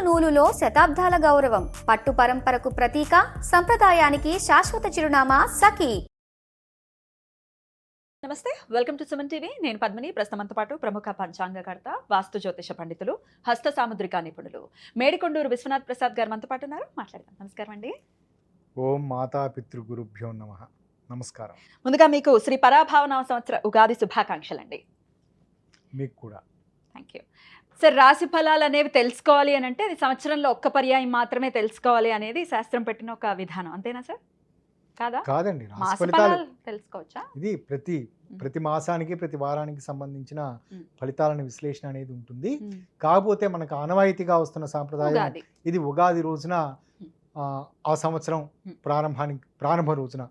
నూలులో శతాబ్దాల గౌరవం, పట్టు పరంపరకు ప్రతీక, సంప్రదాయానికి శాశ్వత చిరునామా సఖీ. నమస్తే, వెల్కమ్ టు సుమన్ టీవీ. నేను పద్మిని. ప్రస్తుతంతో పాటు ప్రముఖ పంచాంగకర్త, వాస్తు జ్యోతిష పండితులు, హస్త సాముద్రిక నిపుణులు మేడికొండూరు విశ్వనాథ్ ప్రసాద్ గారు మనతో పాటు ఉన్నారు. మాట్లాడదాం. నమస్కారం అండి. ఓం మాతా పితృగురుభ్యో నమః. నమస్కారం. ముందుగా మీకు శ్రీ పరాభావనామ సంవత్సర ఉగాది శుభాకాంక్షలు అండి. మీకు కూడా థ్యాంక్ యూ సార్. రాశి ఫలాలు అనేవి తెలుసుకోవాలి అని అంటే అది సంవత్సరంలో ఒక్క పర్యాయం మాత్రమే తెలుసుకోవాలి అనేది శాస్త్రం పెట్టిన ఒక విధానం, అంతేనా సార్? కాదా? కాదండి, మాస రాశి ఫలితాలు ఫలాలు తెలుసుకోవచ్చా? ఇది ప్రతి మాసానికి ప్రతి వారానికి సంబంధించిన ఫలితాలను విశ్లేషణ అనేది ఉంటుంది. కాకపోతే మనకు ఆనవాయితీగా వస్తున్న సాంప్రదాయం ఉగాది. ఇది ఉగాది రోజున ఆ సంవత్సరం ప్రారంభ రోజున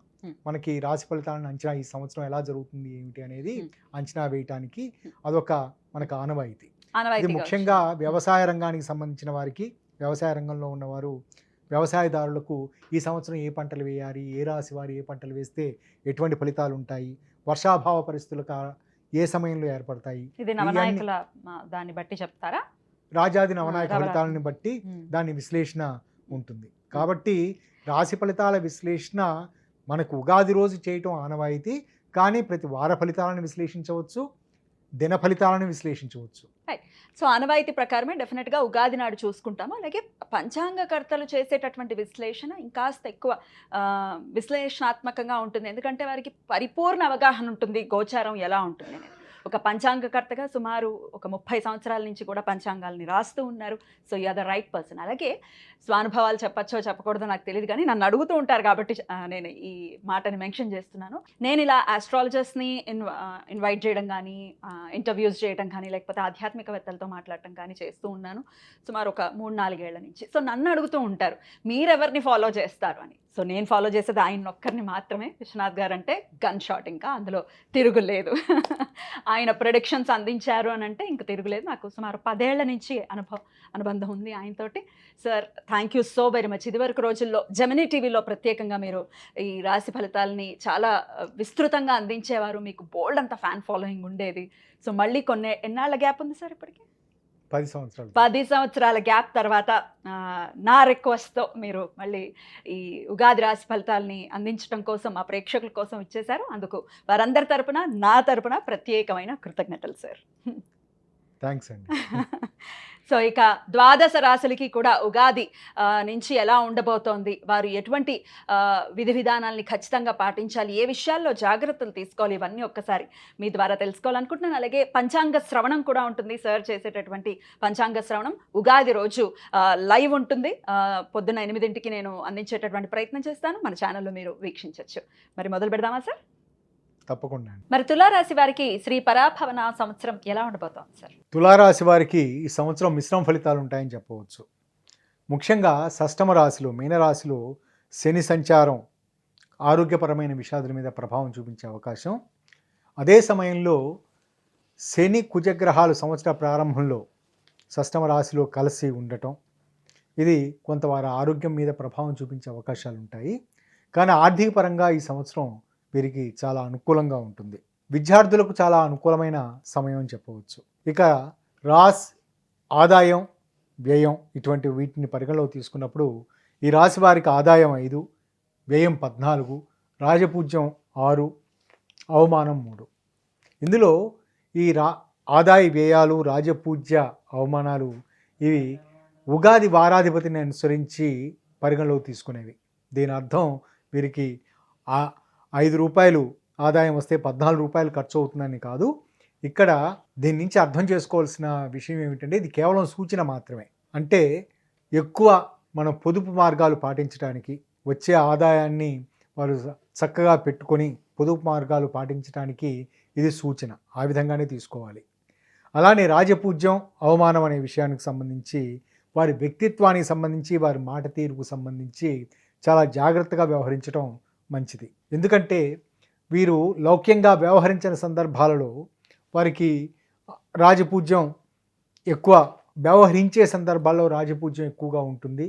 మనకి రాశి ఫలితాలను అంచనా, ఈ సంవత్సరం ఎలా జరుగుతుంది ఏమిటి అనేది అంచనా వేయటానికి అదొక మనకు ఆనవాయితీ. ఇది ముఖ్యంగా వ్యవసాయ రంగానికి సంబంధించిన వారికి, వ్యవసాయ రంగంలో ఉన్నవారు, వ్యవసాయదారులకు ఈ సంవత్సరం ఏ పంటలు వేయాలి, ఏ రాశి వారు ఏ పంటలు వేస్తే ఎటువంటి ఫలితాలు ఉంటాయి, వర్షాభావ పరిస్థితులు ఏ సమయంలో ఏర్పడతాయి, ఇది నవనాయకుల దాన్ని బట్టి చెప్తారా? రాజాది నవనాయక ఫలితాలను బట్టి దాని విశ్లేషణ ఉంటుంది. కాబట్టి రాశి ఫలితాల విశ్లేషణ మనకు ఉగాది రోజు చేయటం ఆనవాయితీ. కానీ ప్రతి వార ఫలితాలను విశ్లేషించవచ్చు, దిన ఫలితాలను విశ్లేషించవచ్చు. సో ఆనవాయితీ ప్రకారమే డెఫినెట్గా ఉగాది నాడు చూసుకుంటాము. అలాగే పంచాంగకర్తలు చేసేటటువంటి విశ్లేషణ ఇంకాస్త ఎక్కువ విశ్లేషణాత్మకంగా ఉంటుంది. ఎందుకంటే వారికి పరిపూర్ణ అవగాహన ఉంటుంది గోచారం ఎలా ఉంటుంది అనేది. ఒక పంచాంగకర్తగా సుమారు ఒక 30 సంవత్సరాల నుంచి కూడా పంచాంగాల్ని రాస్తూ ఉన్నారు. So you are the right person. అలాగే స్వానుభవాలు చెప్పచ్చో చెప్పకూడదో నాకు తెలియదు, కానీ నన్ను అడుగుతూ ఉంటారు కాబట్టి నేను ఈ మాటని మెన్షన్ చేస్తున్నాను. నేను ఇలా ఆస్ట్రాలజర్స్ని ఇన్వైట్ చేయడం కానీ, ఇంటర్వ్యూస్ చేయడం కానీ, లేకపోతే ఆధ్యాత్మికవేత్తలతో మాట్లాడటం కానీ చేస్తూ ఉన్నాను సుమారు ఒక 3-4 ఏళ్ల నుంచి. సో నన్ను అడుగుతూ ఉంటారు మీరెవరిని ఫాలో చేస్తారు అని. సో నేను ఫాలో చేసేది ఆయన ఒక్కరిని మాత్రమే. విశ్వనాథ్ గారు అంటే గన్ షాట్, ఇంకా అందులో తిరుగులేదు. ఆయన ప్రొడిక్షన్స్ అందించారు అని అంటే ఇంక తిరుగులేదు. నాకు సుమారు 10 ఏళ్ల నుంచి అనుబంధం ఉంది ఆయనతోటి. Sir thank you so very much. ఇదివరకు రోజుల్లో జెమినీ టీవీలో ప్రత్యేకంగా మీరు ఈ రాశి ఫలితాలని చాలా విస్తృతంగా అందించేవారు. మీకు బోల్డ్ అంత ఫ్యాన్ ఫాలోయింగ్ ఉండేది. సో మళ్ళీ ఎన్నాళ్ళ గ్యాప్ ఉంది సార్ ఇప్పటికి? 10 సంవత్సరాల గ్యాప్ తర్వాత నా రిక్వెస్ట్తో మీరు మళ్ళీ ఈ ఉగాది రాశి ఫలితాలని అందించడం కోసం మా ప్రేక్షకుల కోసం ఇచ్చేశారు. అందుకు వారందరి తరపున, నా తరపున ప్రత్యేకమైన కృతజ్ఞతలు సార్. థ్యాంక్స్ అండి. సో ఇక ద్వాదశ రాశులకి కూడా ఉగాది నుంచి ఎలా ఉండబోతోంది, వారు ఎటువంటి విధి విధానాలని ఖచ్చితంగా పాటించాలి, ఏ విషయాల్లో జాగ్రత్తలు తీసుకోవాలి, ఇవన్నీ ఒక్కసారి మీ ద్వారా తెలుసుకోవాలనుకుంటున్నాను. అలాగే పంచాంగ శ్రవణం కూడా ఉంటుంది. సార్ చేసేటటువంటి పంచాంగ శ్రవణం ఉగాది రోజు లైవ్ ఉంటుంది. పొద్దున్న 8ంటికి నేను అందించేటటువంటి ప్రయత్నం చేస్తాను. మన ఛానల్లో మీరు వీక్షించవచ్చు. మరి మొదలు పెడదామా సార్? తప్పకుండా. మరి తులారాశి వారికి శ్రీ పరాభవన సంవత్సరం ఎలా ఉండబోతోంది సార్? తులారాశి వారికి ఈ సంవత్సరం మిశ్రమ ఫలితాలు ఉంటాయని చెప్పవచ్చు. ముఖ్యంగా షష్టమ రాశిలో, మీనరాశిలో శని సంచారం ఆరోగ్యపరమైన విషయాల మీద ప్రభావం చూపించే అవకాశం. అదే సమయంలో శని కుజగ్రహాలు సంవత్సర ప్రారంభంలో షష్టమ రాశిలో కలిసి ఉండటం, ఇది కొంత వారి ఆరోగ్యం మీద ప్రభావం చూపించే అవకాశాలు ఉంటాయి. కానీ ఆర్థిక పరంగా ఈ సంవత్సరం వీరికి చాలా అనుకూలంగా ఉంటుంది. విద్యార్థులకు చాలా అనుకూలమైన సమయం అని చెప్పవచ్చు. ఇక రాశి ఆదాయం, వ్యయం ఇటువంటి వీటిని పరిగణలోకి తీసుకున్నప్పుడు ఈ రాశి వారికి ఆదాయం 5, వ్యయం 14, రాజపూజ్యం 6, అవమానం 3. ఇందులో ఈ ఆదాయ వ్యయాలు, రాజపూజ్య, అవమానాలు ఇవి ఉగాది వారాధిపతిని అనుసరించి పరిగణలోకి తీసుకునేవి. దీని అర్థం వీరికి 5 రూపాయలు ఆదాయం వస్తే 14 రూపాయలు ఖర్చు అవుతుందని కాదు. ఇక్కడ దీని నుంచి అర్థం చేసుకోవాల్సిన విషయం ఏమిటంటే ఇది కేవలం సూచన మాత్రమే. అంటే ఎక్కువ మనం పొదుపు మార్గాలు పాటించడానికి, వచ్చే ఆదాయాన్ని వారు చక్కగా పెట్టుకొని పొదుపు మార్గాలు పాటించడానికి ఇది సూచన. ఆ విధంగానే తీసుకోవాలి. అలానే రాజపూజ్యం, అవమానం అనే విషయానికి సంబంధించి వారి వ్యక్తిత్వానికి సంబంధించి, వారి మాట తీరుకు సంబంధించి చాలా జాగ్రత్తగా వ్యవహరించడం మంచిది. ఎందుకంటే వీరు లౌక్యంగా వ్యవహరించిన సందర్భాలలో వారికి రాజపూజ్యం ఎక్కువ, వ్యవహరించే సందర్భాల్లో రాజపూజ్యం ఎక్కువగా ఉంటుంది,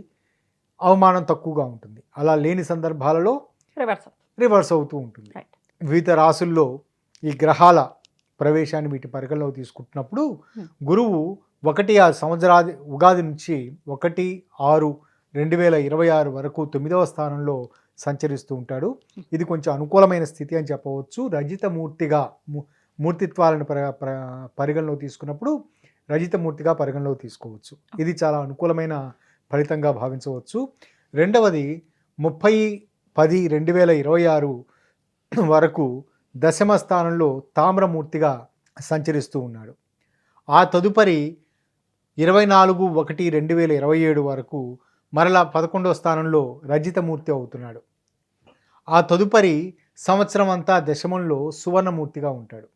అవమానం తక్కువగా ఉంటుంది. అలా లేని సందర్భాలలో రివర్స్ అవుతూ ఉంటుంది. వివిధ రాశుల్లో ఈ గ్రహాల ప్రవేశాన్ని వీటి పరిగణలోకి తీసుకుంటున్నప్పుడు గురువు ఆ సంవత్సరాది ఉగాది నుంచి 1/6/2026 వరకు 9వ స్థానంలో సంచరిస్తూ ఉంటాడు. ఇది కొంచెం అనుకూలమైన స్థితి అని చెప్పవచ్చు. రజితమూర్తిగా మూర్తిత్వాలను పరిగణలో తీసుకున్నప్పుడు రజితమూర్తిగా పరిగణలో తీసుకోవచ్చు. ఇది చాలా అనుకూలమైన ఫలితంగా భావించవచ్చు. రెండవది 30/10/2026 వరకు దశమ స్థానంలో తామ్రమూర్తిగా సంచరిస్తూ ఉన్నాడు. ఆ తదుపరి 24/1/2027 వరకు మరలా 11వ స్థానంలో రజితమూర్తి అవుతున్నాడు. ఆ తదుపరి సంవత్సరం అంతా దశమంలో సువర్ణమూర్తిగా ఉంటాడు.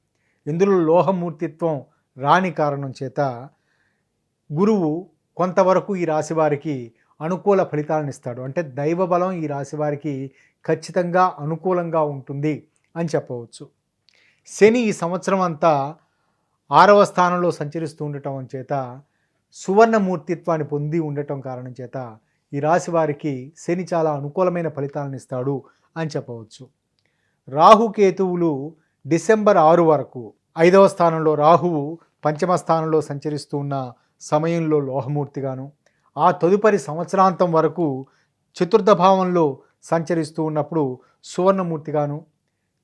ఇందులో లోహమూర్తిత్వం రాని కారణం చేత గురువు కొంతవరకు ఈ రాశి వారికి అనుకూల ఫలితాలను ఇస్తాడు. అంటే దైవ బలం ఈ రాశి వారికి ఖచ్చితంగా అనుకూలంగా ఉంటుంది అని చెప్పవచ్చు. శని ఈ సంవత్సరం అంతా 6వ స్థానంలో సంచరిస్తూ ఉండటం చేత సువర్ణమూర్తిత్వాన్ని పొంది ఉండటం కారణం చేత ఈ రాశి వారికి శని చాలా అనుకూలమైన ఫలితాలను ఇస్తాడు అని చెప్పవచ్చు. రాహుకేతువులు డిసెంబర్ 6 వరకు 5వ స్థానంలో రాహువు పంచమ స్థానంలో సంచరిస్తూ ఉన్న సమయంలో లోహమూర్తిగాను, ఆ తదుపరి సంవత్సరాంతం వరకు చతుర్థ భావంలో సంచరిస్తూ ఉన్నప్పుడు సువర్ణమూర్తిగాను,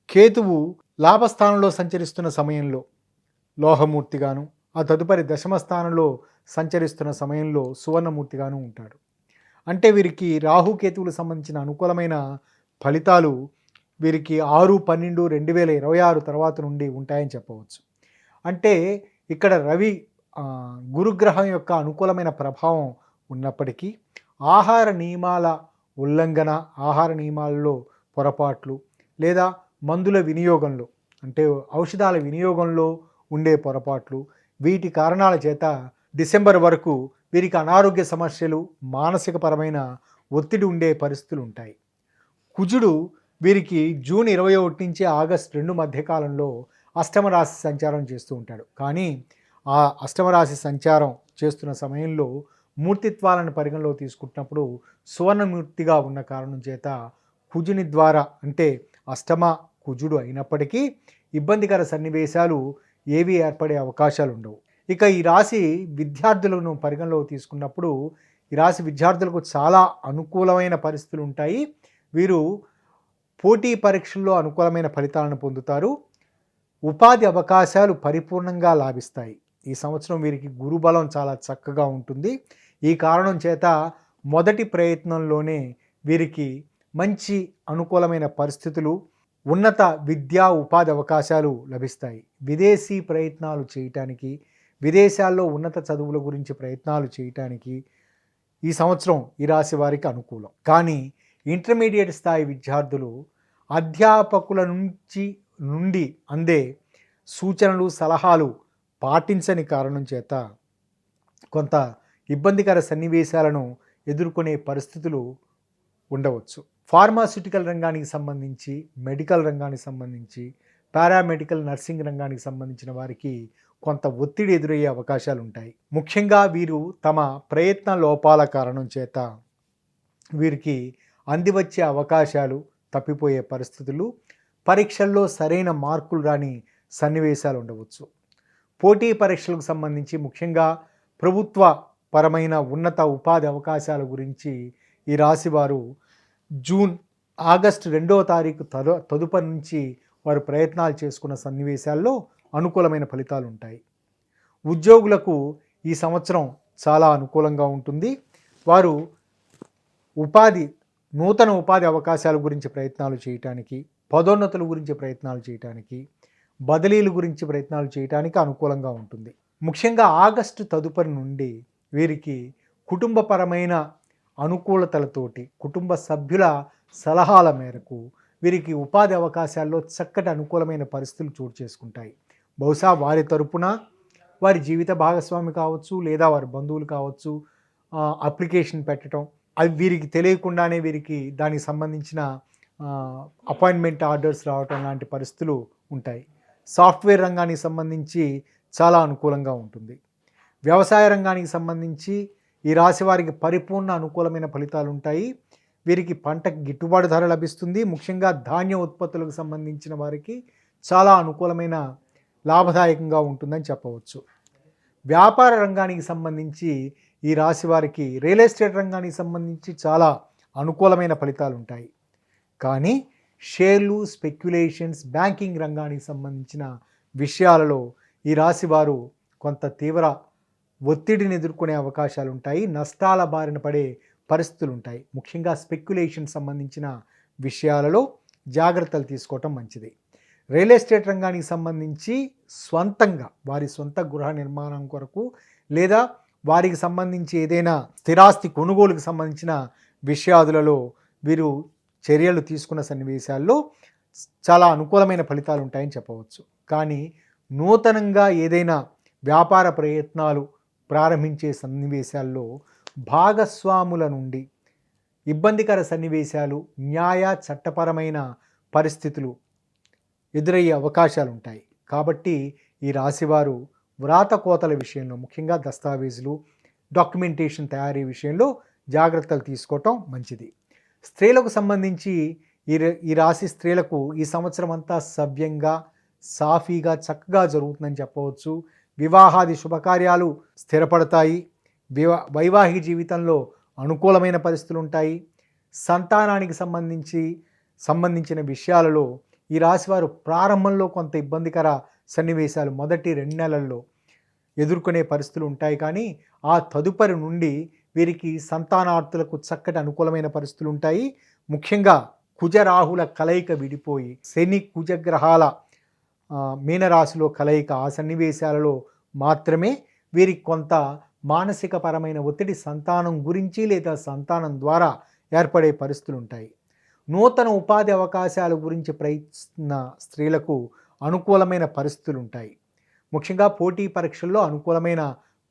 కేతువు లాభస్థానంలో సంచరిస్తున్న సమయంలో లోహమూర్తిగాను, ఆ తదుపరి దశమ స్థానంలో సంచరిస్తున్న సమయంలో సువర్ణమూర్తిగాను ఉంటాడు. అంటే వీరికి రాహుకేతువులకు సంబంధించిన అనుకూలమైన ఫలితాలు వీరికి 6/12/2026 తర్వాత నుండి ఉంటాయని చెప్పవచ్చు. అంటే ఇక్కడ రవి గురుగ్రహం యొక్క అనుకూలమైన ప్రభావం ఉన్నప్పటికీ ఆహార నియమాల ఉల్లంఘన, ఆహార నియమాలలో పొరపాట్లు లేదా మందుల వినియోగంలో అంటే ఔషధాల వినియోగంలో ఉండే పొరపాట్లు, వీటి కారణాల చేత డిసెంబర్ వరకు వీరికి అనారోగ్య సమస్యలు, మానసికపరమైన ఒత్తిడి ఉండే పరిస్థితులు ఉంటాయి. కుజుడు వీరికి జూన్ 21 నుంచి ఆగస్టు 2 మధ్యకాలంలో అష్టమ రాశి సంచారం చేస్తూ ఉంటాడు. కానీ ఆ అష్టమ రాశి సంచారం చేస్తున్న సమయంలో మూర్తిత్వాలను పరిగణలో తీసుకుంటున్నప్పుడు సువర్ణమూర్తిగా ఉన్న కారణం చేత కుజుని ద్వారా అంటే అష్టమ కుజుడు అయినప్పటికీ ఇబ్బందికర సన్నివేశాలు ఏవి ఏర్పడే అవకాశాలు ఉండవు. ఇక ఈ రాశి విద్యార్థులను పరిగణలో తీసుకున్నప్పుడు ఈ రాశి విద్యార్థులకు చాలా అనుకూలమైన పరిస్థితులు ఉంటాయి. వీరు పోటీ పరీక్షల్లో అనుకూలమైన ఫలితాలను పొందుతారు. ఉపాధి అవకాశాలు పరిపూర్ణంగా లాభిస్తాయి. ఈ సంవత్సరం వీరికి గురుబలం చాలా చక్కగా ఉంటుంది. ఈ కారణం చేత మొదటి ప్రయత్నంలోనే వీరికి మంచి అనుకూలమైన పరిస్థితులు, ఉన్నత విద్యా ఉపాధి అవకాశాలు లభిస్తాయి. విదేశీ ప్రయత్నాలు చేయటానికి, విదేశాల్లో ఉన్నత చదువుల గురించి ప్రయత్నాలు చేయటానికి ఈ సంవత్సరం ఈ రాశి వారికి అనుకూలం. కానీ ఇంటర్మీడియట్ స్థాయి విద్యార్థులు అధ్యాపకుల నుండి అందే సూచనలు, సలహాలు పాటించని కారణం చేత కొంత ఇబ్బందికర సన్నివేశాలను ఎదుర్కొనే పరిస్థితులు ఉండవచ్చు. ఫార్మాస్యూటికల్ రంగానికి సంబంధించి, మెడికల్ రంగానికి సంబంధించి, పారామెడికల్ నర్సింగ్ రంగానికి సంబంధించిన వారికి కొంత ఒత్తిడి ఎదురయ్యే అవకాశాలు ఉంటాయి. ముఖ్యంగా వీరు తమ ప్రయత్న లోపాల కారణం చేత వీరికి అందివచ్చే అవకాశాలు తప్పిపోయే పరిస్థితులు, పరీక్షల్లో సరైన మార్కులు రాని సన్నివేశాలు ఉండవచ్చు. పోటీ పరీక్షలకు సంబంధించి ముఖ్యంగా ప్రభుత్వ పరమైన ఉన్నత ఉపాధి అవకాశాల గురించి ఈ రాశివారు ఆగస్టు 2వ తారీఖు తదుపరి నుంచి వారు ప్రయత్నాలు చేసుకున్న సన్నివేశాల్లో అనుకూలమైన ఫలితాలు ఉంటాయి. ఉద్యోగులకు ఈ సంవత్సరం చాలా అనుకూలంగా ఉంటుంది. వారు నూతన ఉపాధి అవకాశాల గురించి ప్రయత్నాలు చేయటానికి, పదోన్నతుల గురించి ప్రయత్నాలు చేయటానికి, బదిలీల గురించి ప్రయత్నాలు చేయటానికి అనుకూలంగా ఉంటుంది. ముఖ్యంగా ఆగస్టు తదుపరి నుండి వీరికి కుటుంబపరమైన అనుకూలతలతోటి, కుటుంబ సభ్యుల సలహాల మేరకు వీరికి ఉపాధి అవకాశాల్లో చక్కటి అనుకూలమైన పరిస్థితులు చోటు చేసుకుంటాయి. బహుశా వారి తరపున వారి జీవిత భాగస్వామి కావచ్చు లేదా వారి బంధువులు కావచ్చు అప్లికేషన్ పెట్టడం, అవి వీరికి తెలియకుండానే వీరికి దానికి సంబంధించిన అపాయింట్మెంట్ ఆర్డర్స్ రావటం లాంటి పరిస్థితులు ఉంటాయి. సాఫ్ట్వేర్ రంగానికి సంబంధించి చాలా అనుకూలంగా ఉంటుంది. వ్యవసాయ రంగానికి సంబంధించి ఈ రాశి వారికి పరిపూర్ణ అనుకూలమైన ఫలితాలు ఉంటాయి. వీరికి పంటకు గిట్టుబాటు ధర లభిస్తుంది. ముఖ్యంగా ధాన్య ఉత్పత్తులకు సంబంధించిన వారికి చాలా అనుకూలమైన లాభదాయకంగా ఉంటుందని చెప్పవచ్చు. వ్యాపార రంగానికి సంబంధించి ఈ రాశి వారికి రియల్ ఎస్టేట్ రంగానికి సంబంధించి చాలా అనుకూలమైన ఫలితాలు ఉంటాయి. కానీ షేర్లు, స్పెక్యులేషన్స్, బ్యాంకింగ్ రంగానికి సంబంధించిన విషయాలలో ఈ రాశి వారు కొంత తీవ్ర ఒత్తిడిని ఎదుర్కొనే అవకాశాలు ఉంటాయి. నష్టాల బారిన పడే పరిస్థితులు ఉంటాయి. ముఖ్యంగా స్పెక్యులేషన్ సంబంధించిన విషయాలలో జాగ్రత్తలు తీసుకోవటం మంచిది. రియల్ ఎస్టేట్ రంగానికి సంబంధించి స్వంతంగా వారి సొంత గృహ నిర్మాణం కొరకు లేదా వారికి సంబంధించి ఏదైనా స్థిరాస్తి కొనుగోలుకు సంబంధించిన విషయాదులలో వీరు చర్యలు తీసుకున్న సన్నివేశాల్లో చాలా అనుకూలమైన ఫలితాలు ఉంటాయని చెప్పవచ్చు. కానీ నూతనంగా ఏదైనా వ్యాపార ప్రయత్నాలు ప్రారంభించే సన్నివేశాల్లో భాగస్వాముల నుండి ఇబ్బందికర సన్నివేశాలు, న్యాయ చట్టపరమైన పరిస్థితులు ఎదురయ్యే అవకాశాలు ఉంటాయి. కాబట్టి ఈ రాశివారు వ్రాత కోతల విషయంలో, ముఖ్యంగా దస్తావేజులు, డాక్యుమెంటేషన్ తయారీ విషయంలో జాగ్రత్తలు తీసుకోవటం మంచిది. స్త్రీలకు సంబంధించి ఈ రాశి స్త్రీలకు ఈ సంవత్సరం అంతా సవ్యంగా, సాఫీగా, చక్కగా జరుగుతుందని చెప్పవచ్చు. వివాహాది శుభకార్యాలు స్థిరపడతాయి. వైవాహిక జీవితంలో అనుకూలమైన పరిస్థితులు ఉంటాయి. సంతానానికి సంబంధించిన విషయాలలో ఈ రాశివారు ప్రారంభంలో కొంత ఇబ్బందికర సన్నివేశాలు మొదటి 2 నెలల్లో ఎదుర్కొనే పరిస్థితులు ఉంటాయి. కానీ ఆ తదుపరి నుండి వీరికి సంతానార్థులకు చక్కటి అనుకూలమైన పరిస్థితులు ఉంటాయి. ముఖ్యంగా కుజరాహుల కలయిక విడిపోయి శని కుజగ్రహాల మీనరాశిలో కలయిక, ఆ సన్నివేశాలలో మాత్రమే వీరికి కొంత మానసిక పరమైన ఒత్తిడి సంతానం గురించి లేదా సంతానం ద్వారా ఏర్పడే పరిస్థితులు ఉంటాయి. నూతన ఉపాధి అవకాశాల గురించి ప్రయత్నిస్తున్న స్త్రీలకు అనుకూలమైన పరిస్థితులు ఉంటాయి. ముఖ్యంగా పోటీ పరీక్షల్లో అనుకూలమైన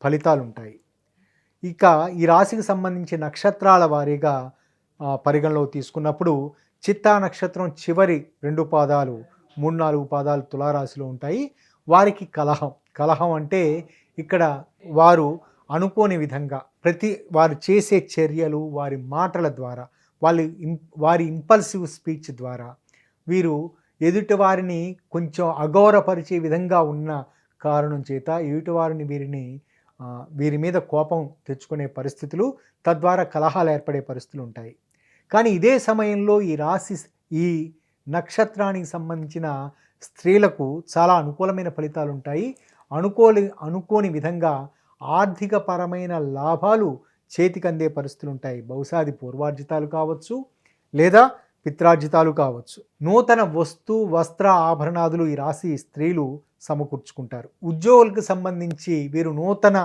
ఫలితాలు ఉంటాయి. ఇక ఈ రాశికి సంబంధించి నక్షత్రాల వారీగా పరిగణలో తీసుకున్నప్పుడు చిత్తా నక్షత్రం చివరి 2 పాదాలు, 3-4 పాదాలు తులారాశిలో ఉంటాయి. వారికి కలహం అంటే ఇక్కడ వారు అనుకోని విధంగా వారు చేసే చర్యలు, వారి మాటల ద్వారా, వారి ఇంపల్సివ్ స్పీచ్ ద్వారా వీరు ఎదుటి వారిని కొంచెం అగౌరవపరిచే విధంగా ఉన్న కారణం చేత ఎదుటివారిని వీరి మీద కోపం తెచ్చుకునే పరిస్థితులు, తద్వారా కలహాలు ఏర్పడే పరిస్థితులు ఉంటాయి. కానీ ఇదే సమయంలో ఈ నక్షత్రానికి సంబంధించిన స్త్రీలకు చాలా అనుకూలమైన ఫలితాలు ఉంటాయి. అనుకోని విధంగా ఆర్థిక పరమైన లాభాలు చేతికందే పరిస్థితులు ఉంటాయి. బహుశా అది పూర్వార్జితాలు కావచ్చు లేదా పిత్రార్జితాలు కావచ్చు. నూతన వస్త్ర ఆభరణాదులు ఈ రాశి స్త్రీలు సమకూర్చుకుంటారు. ఉద్యోగులకు సంబంధించి వీరు నూతన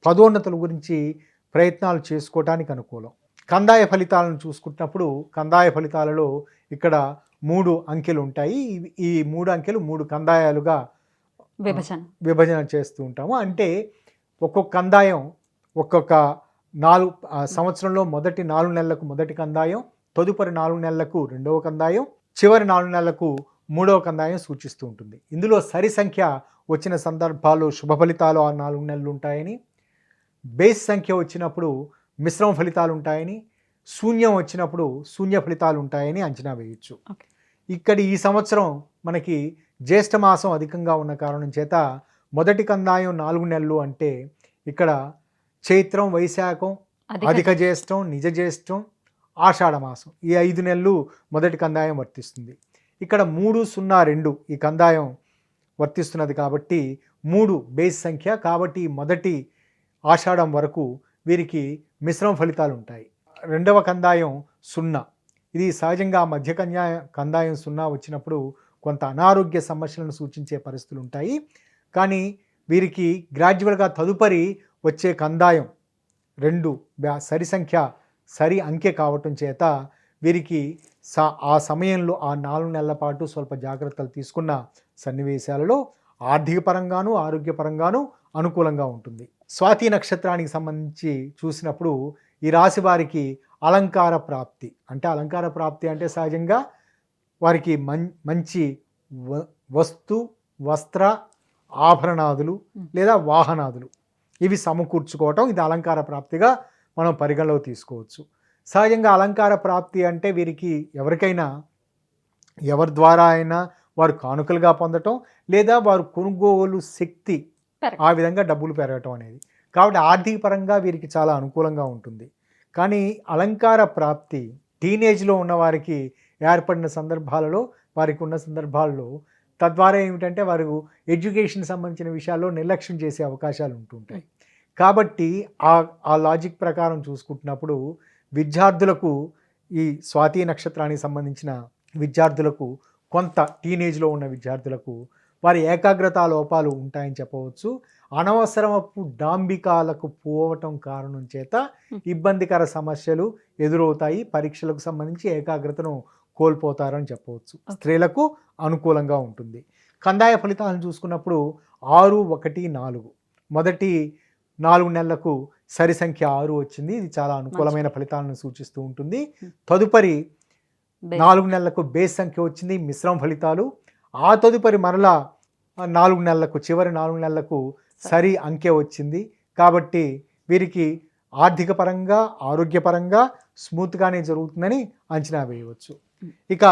పదోన్నతుల గురించి ప్రయత్నాలు చేసుకోవటానికి అనుకూలం. కందాయ ఫలితాలను చూసుకుంటున్నప్పుడు కందాయ ఫలితాలలో ఇక్కడ 3 అంకెలు ఉంటాయి. ఈ 3 అంకెలు 3 కందాయాలుగా విభజన చేస్తూ ఉంటాము. అంటే ఒక్కొక్క కందాయం ఒక్కొక్క సంవత్సరంలో మొదటి 4 నెలలకు మొదటి కందాయం, తదుపరి 4 నెలలకు 2వ కందాయం, చివరి 4 నెలలకు 3వ కందాయం సూచిస్తూ ఉంటుంది. ఇందులో సరి సంఖ్య వచ్చిన సందర్భాల్లో శుభ ఫలితాలు ఆ 4 నెలలు ఉంటాయని, బేస్ సంఖ్య వచ్చినప్పుడు మిశ్రమ ఫలితాలు ఉంటాయని, శూన్యం వచ్చినప్పుడు శూన్య ఫలితాలు ఉంటాయని అంచనా వేయచ్చు. ఇక్కడ ఈ సంవత్సరం మనకి జ్యేష్ఠ మాసం అధికంగా ఉన్న కారణం చేత మొదటి కందాయం 4 నెలలు అంటే ఇక్కడ చైత్రం, వైశాఖం, అధిక జ్యేష్టం, నిజ జ్యేష్టం, ఆషాఢ మాసం, ఈ 5 నెలలు మొదటి కందాయం వర్తిస్తుంది. ఇక్కడ 302 ఈ కందాయం వర్తిస్తున్నది కాబట్టి 3 బేస్ సంఖ్య. కాబట్టి మొదటి ఆషాఢం వరకు వీరికి మిశ్రమ ఫలితాలు ఉంటాయి. 2వ కందాయం 0. ఇది సహజంగా మధ్య కందాయం 0 వచ్చినప్పుడు కొంత అనారోగ్య సమస్యలను సూచించే పరిస్థితులు ఉంటాయి. కానీ వీరికి గ్రాడ్యువల్గా తదుపరి వచ్చే కందాయం 2 సరి అంకె కావటం చేత వీరికి ఆ సమయంలో ఆ 4 నెలల పాటు స్వల్ప జాగ్రత్తలు తీసుకున్న సన్నివేశాలలో ఆర్థిక పరంగాను ఆరోగ్యపరంగాను అనుకూలంగా ఉంటుంది. స్వాతి నక్షత్రానికి సంబంధించి చూసినప్పుడు ఈ రాశి వారికి అలంకార ప్రాప్తి అంటే సహజంగా వారికి మంచి వస్త్ర ఆభరణాదులు లేదా వాహనాదులు ఇవి సమకూర్చుకోవటం, ఇది అలంకార ప్రాప్తిగా మనం పరిగణలోకి తీసుకోవచ్చు. సహజంగా అలంకార ప్రాప్తి అంటే వీరికి ఎవరి ద్వారా అయినా వారు కానుకలుగా పొందటం లేదా వారు కొనుగోలు శక్తి Correct. ఆ విధంగా డబ్బులు పెరగటం అనేది. కాబట్టి ఆర్థిక పరంగా వీరికి చాలా అనుకూలంగా ఉంటుంది. కానీ అలంకార ప్రాప్తి టీనేజ్లో ఉన్న వారికి ఏర్పడిన సందర్భాలలో, వారికి ఉన్న సందర్భాల్లో తద్వారా ఏమిటంటే వారు ఎడ్యుకేషన్ సంబంధించిన విషయాల్లో నిర్లక్ష్యం చేసే అవకాశాలు ఉంటుంటాయి. కాబట్టి ఆ లాజిక్ ప్రకారం చూసుకుంటున్నప్పుడు విద్యార్థులకు ఈ స్వాతి నక్షత్రానికి సంబంధించిన విద్యార్థులకు కొంత టీనేజ్లో ఉన్న విద్యార్థులకు వారి ఏకాగ్రతా లోపాలు ఉంటాయని చెప్పవచ్చు. అనవసరపు డాంబికాలకు పోవటం కారణం చేత ఇబ్బందికర సమస్యలు ఎదురవుతాయి. పరీక్షలకు సంబంధించి ఏకాగ్రతను కోల్పోతారని చెప్పవచ్చు. స్త్రీలకు అనుకూలంగా ఉంటుంది. కందాయ ఫలితాలను చూసుకున్నప్పుడు 6, 1, 4 మొదటి 4 నెలలకు సరి సంఖ్య 6 వచ్చింది. ఇది చాలా అనుకూలమైన ఫలితాలను సూచిస్తూ ఉంటుంది. తదుపరి 4 నెలలకు బేస్ సంఖ్య వచ్చింది, మిశ్రమ ఫలితాలు. ఆ తదుపరి మరలా 4 నెలలకు, చివరి 4 నెలలకు సరి అంకె వచ్చింది. కాబట్టి వీరికి ఆర్థిక పరంగా, ఆరోగ్యపరంగా స్మూత్గానే జరుగుతుందని అంచనా వేయవచ్చు. ఇక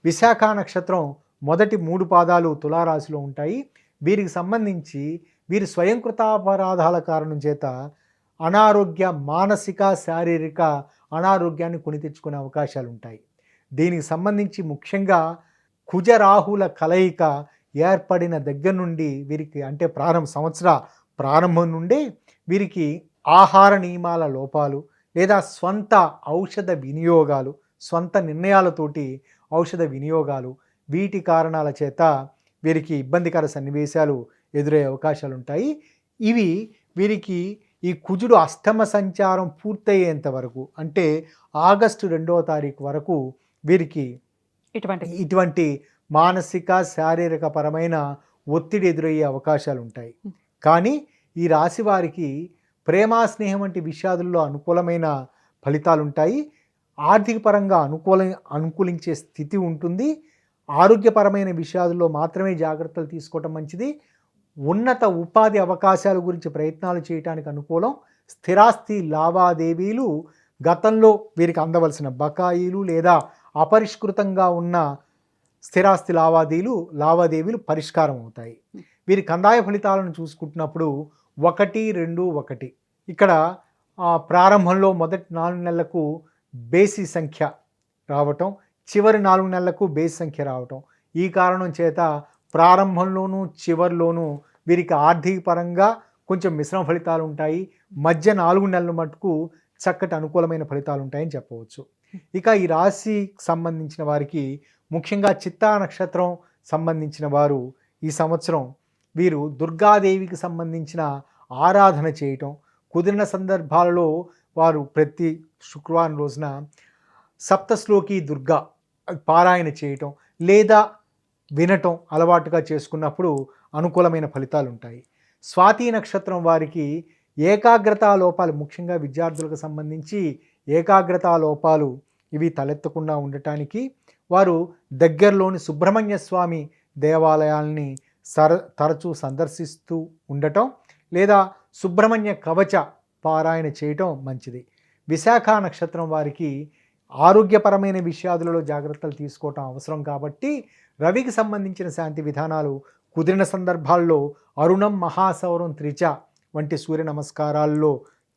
విశాఖ నక్షత్రం మొదటి 3 పాదాలు తులారాశిలో ఉంటాయి. వీరికి సంబంధించి వీరి స్వయంకృతాపరాధాల కారణం చేత అనారోగ్య, మానసిక, శారీరక అనారోగ్యాన్ని కొని తెచ్చుకునే అవకాశాలు ఉంటాయి. దీనికి సంబంధించి ముఖ్యంగా కుజరాహుల కలయిక ఏర్పడిన దగ్గర నుండి వీరికి అంటే సంవత్సర ప్రారంభం నుండి వీరికి ఆహార నియమాల లోపాలు లేదా స్వంత ఔషధ వినియోగాలు, స్వంత నిర్ణయాలతోటి ఔషధ వినియోగాలు, వీటి కారణాల చేత వీరికి ఇబ్బందికర సన్నివేశాలు ఎదురయ్యే అవకాశాలు ఉంటాయి. ఇవి వీరికి ఈ కుజుడు అష్టమ సంచారం పూర్తయ్యేంత వరకు అంటే ఆగస్టు 2వ తారీఖు వరకు వీరికి ఇటువంటి మానసిక, శారీరక పరమైన ఒత్తిడి ఎదురయ్యే అవకాశాలు ఉంటాయి. కానీ ఈ రాశి వారికి ప్రేమ, స్నేహం వంటి విషయాదుల్లో అనుకూలమైన ఫలితాలు ఉంటాయి. ఆర్థిక పరంగా అనుకూలించే స్థితి ఉంటుంది. ఆరోగ్యపరమైన విషయాల్లో మాత్రమే జాగ్రత్తలు తీసుకోవటం మంచిది. ఉన్నత ఉపాధి అవకాశాల గురించి ప్రయత్నాలు చేయడానికి అనుకూలం. స్థిరాస్తి లావాదేవీలు, గతంలో వీరికి అందవలసిన బకాయిలు లేదా అపరిష్కృతంగా ఉన్న స్థిరాస్తి లావాదేవీలు పరిష్కారం అవుతాయి. వీరి కందాయ ఫలితాలను చూసుకుంటున్నప్పుడు 1, 2, 1 ఇక్కడ ప్రారంభంలో మొదటి 4 నెలలకు బేసి సంఖ్య రావటం, చివరి 4 నెలలకు బేసి సంఖ్య రావటం. ఈ కారణం చేత ప్రారంభంలోనూ చివరిలోనూ వీరికి ఆర్థిక పరంగా కొంచెం మిశ్రమ ఫలితాలు ఉంటాయి. మధ్య 4 నెలల మటుకు చక్కటి అనుకూలమైన ఫలితాలు ఉంటాయని చెప్పవచ్చు. ఇక ఈ రాశికి సంబంధించిన వారికి ముఖ్యంగా చిత్తా నక్షత్రం సంబంధించిన వారు ఈ సంవత్సరం వీరు దుర్గాదేవికి సంబంధించిన ఆరాధన చేయటం, కుదిరిన సందర్భాలలో వారు ప్రతి శుక్రవారం రోజున సప్తశ్లోకి దుర్గా పారాయణ చేయటం లేదా వినటం అలవాటుగా చేసుకున్నప్పుడు అనుకూలమైన ఫలితాలు ఉంటాయి. స్వాతి నక్షత్రం వారికి ఏకాగ్రతా లోపాలు, ముఖ్యంగా విద్యార్థులకు సంబంధించి ఏకాగ్రతా లోపాలు ఇవి తలెత్తకుండా ఉండటానికి వారు దగ్గరలోని సుబ్రహ్మణ్య స్వామి దేవాలయాల్ని తరచూ సందర్శిస్తూ ఉండటం లేదా సుబ్రహ్మణ్య కవచ పారాయణ చేయటం మంచిది. విశాఖ నక్షత్రం వారికి ఆరోగ్యపరమైన విషయాదులలో జాగ్రత్తలు తీసుకోవటం అవసరం కాబట్టి రవికి సంబంధించిన శాంతి విధానాలు కుదిరిన సందర్భాల్లో అరుణం, మహాసౌరం, త్రిచ వంటి సూర్య నమస్కారాల్లో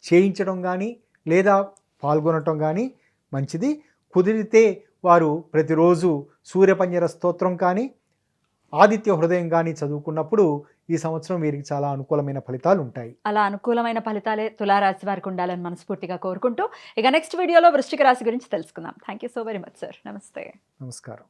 చేయించడం కానీ లేదా పాల్గొనటం కానీ మంచిది. కుదిరితే వారు ప్రతిరోజు సూర్యపంజర స్తోత్రం కానీ ఆదిత్య హృదయం కానీ చదువుకున్నప్పుడు ఈ సంవత్సరం వీరికి చాలా అనుకూలమైన ఫలితాలు ఉంటాయి. అలా అనుకూలమైన ఫలితాలే తులారాశి వారికి ఉండాలని మనస్ఫూర్తిగా కోరుకుంటూ ఇక నెక్స్ట్ వీడియోలో వృశ్చిక రాశి గురించి తెలుసుకుందాం. Thank you so very much sir. నమస్తే. నమస్కారం.